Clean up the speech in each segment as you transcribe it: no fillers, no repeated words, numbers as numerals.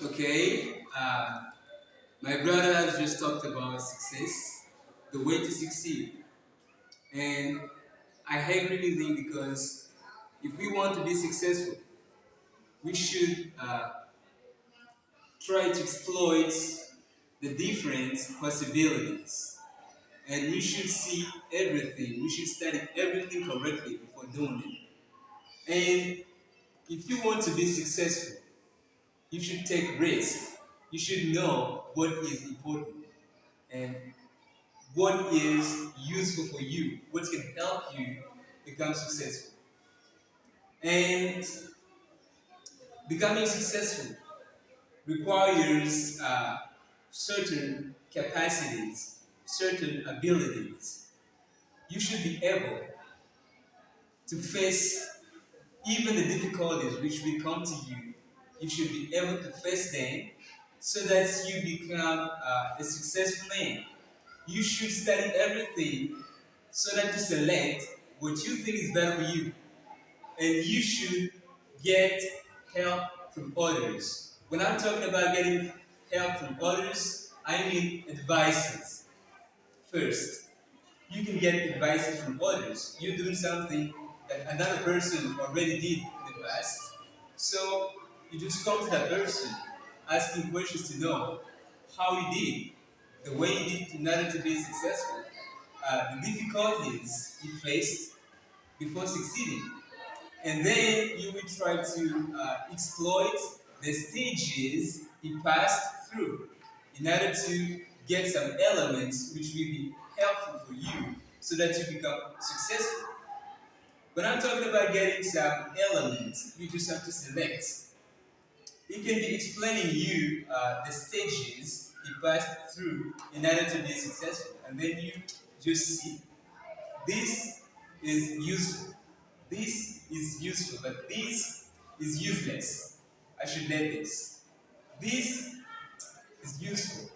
Okay, my brother has just talked about success, the way to succeed, and I agree with him because if we want to be successful, we should try to exploit the different possibilities, and we should see everything. We should study everything correctly before doing it. And if you want to be successful, you should take risks. You should know what is important and what is useful for you, what can help you become successful. And becoming successful requires certain capacities, certain abilities. You should be able to face even the difficulties which will come to you. You should be able to face them so that you become a successful man. You should study everything so that you select what you think is better for you. And you should get help from others. When I'm talking about getting help from others, I mean advices. First, you can get advices from others. You're doing something that another person already did in the past. So you just come to that person asking questions to know how he did, the way he did in order to be successful, the difficulties he faced before succeeding. And then you will try to exploit the stages he passed through in order to get some elements which will be helpful for you so that you become successful. When I'm talking about getting some elements, you just have to select. He can be explaining you the stages he passed through in order to be successful, and then you just see this is useful. This is useful, but this is useless. I should learn this. This is useful.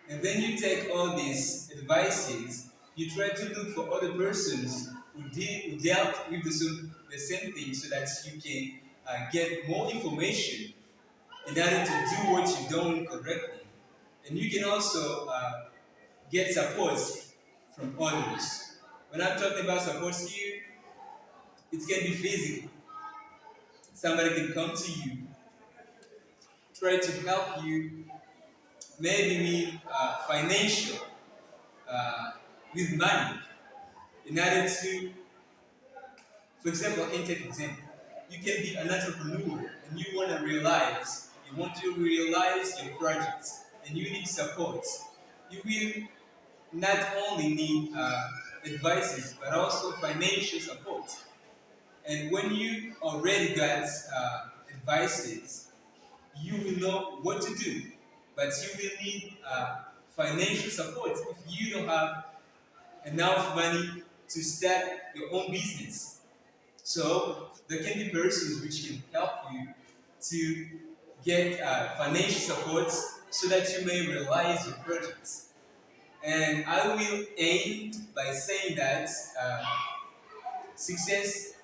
And then you take all these advices, you try to look for other persons who dealt with the same thing so that you can get more information in order to do what you're doing correctly. And you can also get support from others. When I'm talking about support here, it can be physical. Somebody can come to you, try to help you, maybe with financial, with money, in order to, for example, I can take an example. You can be an entrepreneur and you want to realize your projects, and you need support. You will not only need advices, but also financial support. And when you already got advices, you will know what to do, but you will need financial support if you don't have enough money to start your own business. So there can be persons which can help you to get financial support so that you may realize your projects. And I will end by saying that success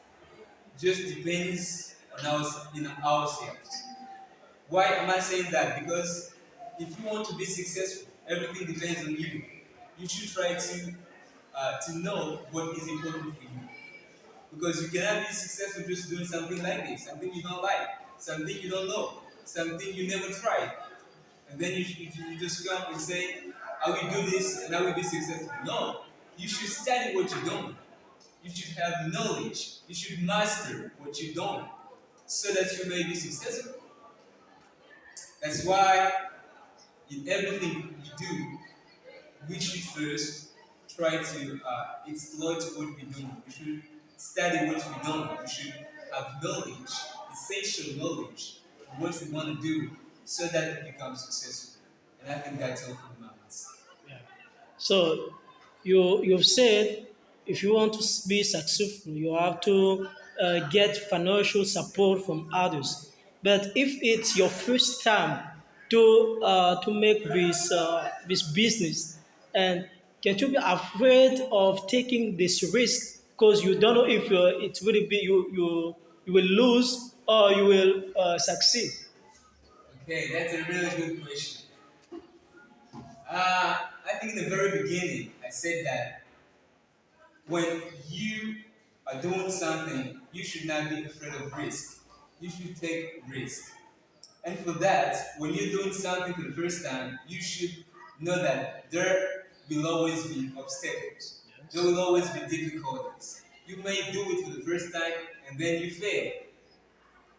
just depends on ourselves. Why am I saying that? Because if you want to be successful, everything depends on you. You should try to know what is important for you. Because you cannot be successful just doing something like this, something you don't like, something you don't know, something you never tried. And then you just come and say, I will do this and I will be successful. No, you should study what you don't. You should have knowledge. You should master what you don't so that you may be successful. That's why in everything we do, we should first try to exploit what we do. We should study what we don't. We should have knowledge, essential knowledge of what we want to do so that we become successful. And I think that's all for the moment. Yeah. So you've said if you want to be successful, you have to get financial support from others. But if it's your first time to make this business, and can you be afraid of taking this risk because you don't know if it will be you will lose or you will succeed? Okay, that's a really good question. I think in the very beginning, I said that when you are doing something, you should not be afraid of risk. You should take risk. And for that, when you're doing something for the first time, you should know that there will always be obstacles. There Yes. will always be difficulties. You may do it for the first time and then you fail.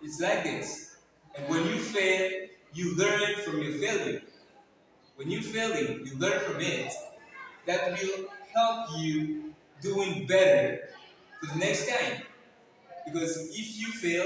It's like this. And when you fail, you learn from your failure. When you failing, you learn from it. That will help you doing better for the next time. Because if you fail,